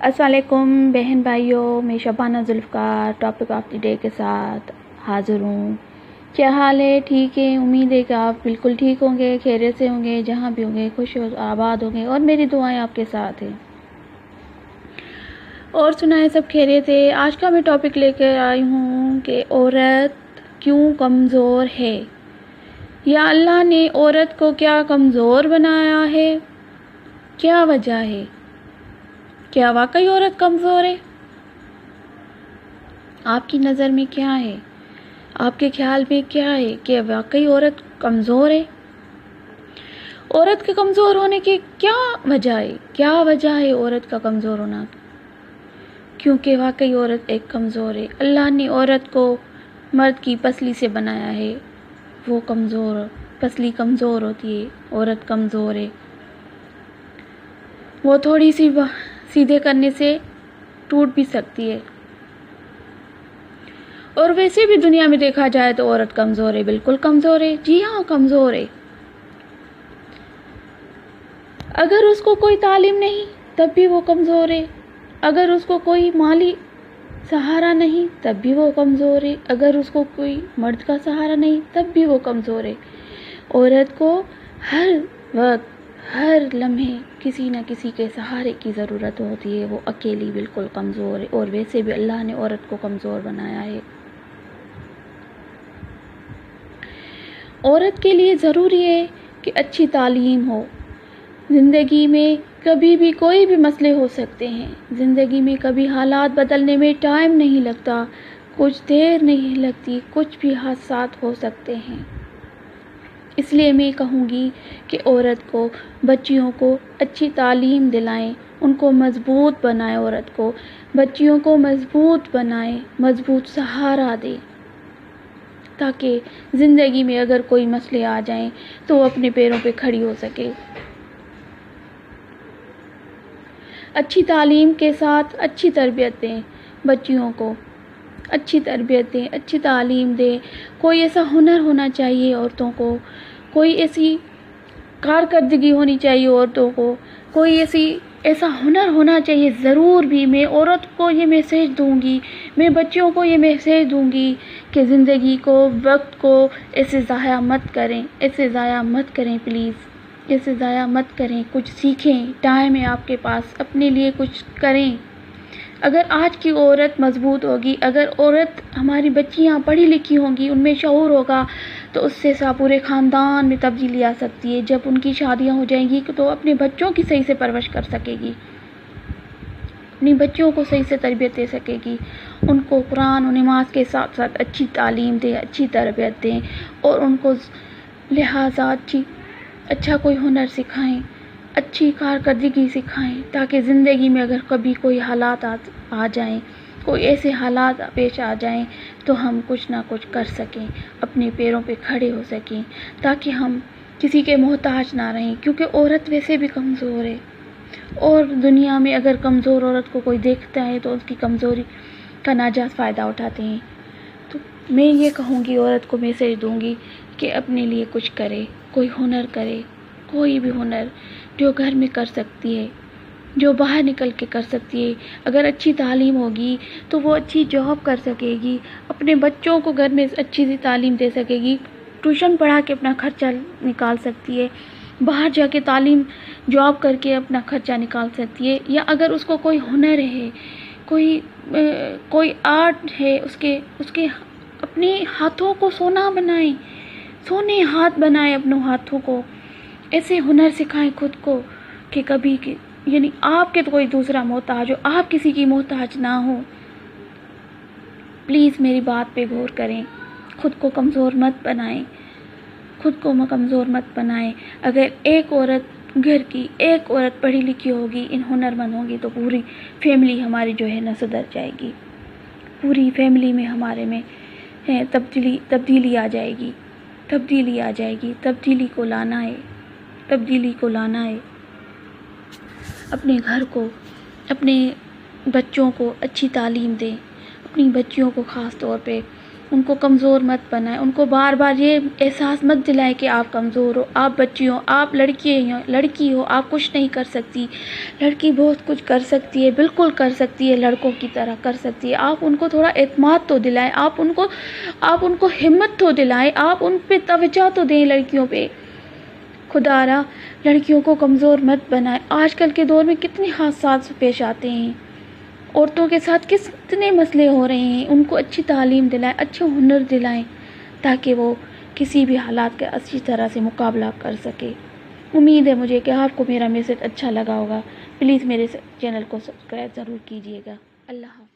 السلام علیکم بہن بھائیوں، میں Shabana Zulfiqar topic of the day کے ساتھ حاضر ہوں۔ کیا حال ہے؟ ٹھیک ہے؟ امید ہے کہ آپ بالکل ٹھیک ہوں گے، خیریت سے ہوں گے، جہاں بھی ہوں گے خوش و آباد ہوں گے، اور میری دعائیں آپ کے ساتھ ہیں۔ اور سنائیں، سب خیریت ہے؟ آج کا میں ٹاپک لے کر آئی ہوں کہ عورت کیوں کمزور ہے، یا اللہ نے عورت کو کیا کمزور بنایا ہے؟ کیا وجہ ہے؟ کیا واقعی عورت کمزور ہے؟ آپ کی نظر میں کیا ہے؟ آپ کے خیال میں کیا ہے کہ واقعی عورت کمزور ہے؟ عورت کے کمزور ہونے کی کیا وجہ ہے؟ کیا وجہ ہے عورت کا کمزور ہونا؟ کیونکہ واقعی عورت ایک کمزور ہے۔ اللہ نے عورت کو مرد کی پسلی سے بنایا ہے، وہ کمزور، پسلی کمزور ہوتی ہے، عورت کمزور ہے، وہ تھوڑی سی سیدھے کرنے سے ٹوٹ بھی سکتی ہے۔ اور ویسے بھی دنیا میں دیکھا جائے تو عورت کمزور ہے، بالکل کمزور ہے، جی ہاں کمزور ہے۔ اگر اس کو کوئی تعلیم نہیں تب بھی وہ کمزور ہے، اگر اس کو کوئی مالی سہارا نہیں تب بھی وہ کمزور ہے، اگر اس کو کوئی مرد کا سہارا نہیں تب بھی وہ کمزور ہے۔ عورت کو ہر وقت، ہر لمحے کسی نہ کسی کے سہارے کی ضرورت ہوتی ہے، وہ اکیلی بالکل کمزور ہے، اور ویسے بھی اللہ نے عورت کو کمزور بنایا ہے۔ عورت کے لیے ضروری ہے کہ اچھی تعلیم ہو۔ زندگی میں کبھی بھی کوئی بھی مسئلے ہو سکتے ہیں، زندگی میں کبھی حالات بدلنے میں ٹائم نہیں لگتا، کچھ دیر نہیں لگتی، کچھ بھی حادثات ہو سکتے ہیں۔ اس لیے میں کہوں گی کہ عورت کو، بچیوں کو اچھی تعلیم دلائیں، ان کو مضبوط بنائیں، عورت کو، بچیوں کو مضبوط بنائیں، مضبوط سہارا دیں، تاکہ زندگی میں اگر کوئی مسئلے آ جائیں تو وہ اپنے پیروں پہ کھڑی ہو سکے۔ اچھی تعلیم کے ساتھ اچھی تربیت دیں، بچیوں کو اچھی تربیت دیں، اچھی تعلیم دیں۔ کوئی ایسا ہنر ہونا چاہیے عورتوں کو، کوئی ایسی کارکردگی ہونی چاہیے عورتوں کو، کوئی ایسا ہنر ہونا چاہیے ضرور بھی۔ میں عورت کو یہ میسیج دوں گی، میں بچیوں کو یہ میسیج دوں گی کہ زندگی کو، وقت کو ایسے ضائع مت کریں، ایسے ضائع مت کریں، پلیز ایسے ضائع مت کریں، کچھ سیکھیں، ٹائم ہے آپ کے پاس، اپنے لیے کچھ کریں۔ اگر آج کی عورت مضبوط ہوگی، اگر عورت، ہماری بچیاں پڑھی لکھی ہوں گی، ان میں شعور ہوگا، تو اس سے پورے خاندان میں تبدیلی آ سکتی ہے۔ جب ان کی شادیاں ہو جائیں گی تو اپنے بچوں کی صحیح سے پرورش کر سکے گی، اپنی بچوں کو صحیح سے تربیت دے سکے گی، ان کو قرآن و نماز کے ساتھ ساتھ اچھی تعلیم دیں، اچھی تربیت دیں، اور ان کو لہٰذا اچھا کوئی ہنر سکھائیں، اچھی کارکردگی سکھائیں، تاکہ زندگی میں اگر کبھی کوئی حالات آ جائیں، کوئی ایسے حالات پیش آ جائیں تو ہم کچھ نہ کچھ کر سکیں، اپنے پیروں پہ کھڑے ہو سکیں، تاکہ ہم کسی کے محتاج نہ رہیں، کیونکہ عورت ویسے بھی کمزور ہے، اور دنیا میں اگر کمزور عورت کو کوئی دیکھتا ہے تو اس کی کمزوری کا ناجائز فائدہ اٹھاتے ہیں۔ تو میں یہ کہوں گی، عورت کو میسیج دوں گی کہ اپنے لیے کچھ کرے، کوئی ہنر کرے، کوئی بھی ہنر جو گھر میں کر سکتی ہے، جو باہر نکل کے کر سکتی ہے۔ اگر اچھی تعلیم ہوگی تو وہ اچھی جاب کر سکے گی، اپنے بچوں کو گھر میں اچھی سی تعلیم دے سکے گی، ٹیوشن پڑھا کے اپنا خرچہ نکال سکتی ہے، باہر جا کے تعلیم جاب کر کے اپنا خرچہ نکال سکتی ہے۔ یا اگر اس کو کوئی ہنر ہے، کوئی آرٹ ہے، اس کے اپنے ہاتھوں کو سونا بنائیں، سونے ہاتھ بنائیں، اپنے ہاتھوں کو ایسے ہنر سکھائیں خود کو کہ کبھی یعنی آپ کے تو کوئی دوسرا محتاج ہو، آپ کسی کی محتاج نہ ہو۔ پلیز میری بات پہ غور کریں، خود کو کمزور مت بنائیں، خود کو کمزور مت بنائیں۔ اگر ایک عورت، گھر کی ایک عورت پڑھی لکھی ہوگی، ان ہنر مند ہوگی، تو پوری فیملی ہماری جو ہے نا سدھر جائے گی، پوری فیملی میں ہمارے میں تبدیلی آ جائے گی، تبدیلی آ جائے گی۔ تبدیلی کو لانا ہے، تبدیلی کو لانا ہے۔ اپنے گھر کو، اپنے بچوں کو اچھی تعلیم دیں، اپنی بچیوں کو خاص طور پہ ان کو کمزور مت بنائیں، ان کو بار بار یہ احساس مت دلائیں کہ آپ کمزور ہو، آپ بچی ہو، آپ لڑکی ہو، آپ کچھ نہیں کر سکتی۔ لڑکی بہت کچھ کر سکتی ہے، بالکل کر سکتی ہے، لڑکوں کی طرح کر سکتی ہے۔ آپ ان کو تھوڑا اعتماد تو دلائیں، آپ ان کو ہمت تو دلائیں، آپ ان پہ توجہ تو دیں لڑکیوں پہ۔ خدا را لڑکیوں کو کمزور مت بنائیں۔ آج کل کے دور میں کتنے حادثات پیش آتے ہیں، عورتوں کے ساتھ کتنے مسئلے ہو رہے ہیں۔ ان کو اچھی تعلیم دلائیں، اچھے ہنر دلائیں، تاکہ وہ کسی بھی حالات کا اچھی طرح سے مقابلہ کر سکے۔ امید ہے مجھے کہ آپ کو میرا میسج اچھا لگا ہوگا۔ پلیز میرے چینل کو سبسکرائب ضرور کیجیے گا۔ اللہ حافظ۔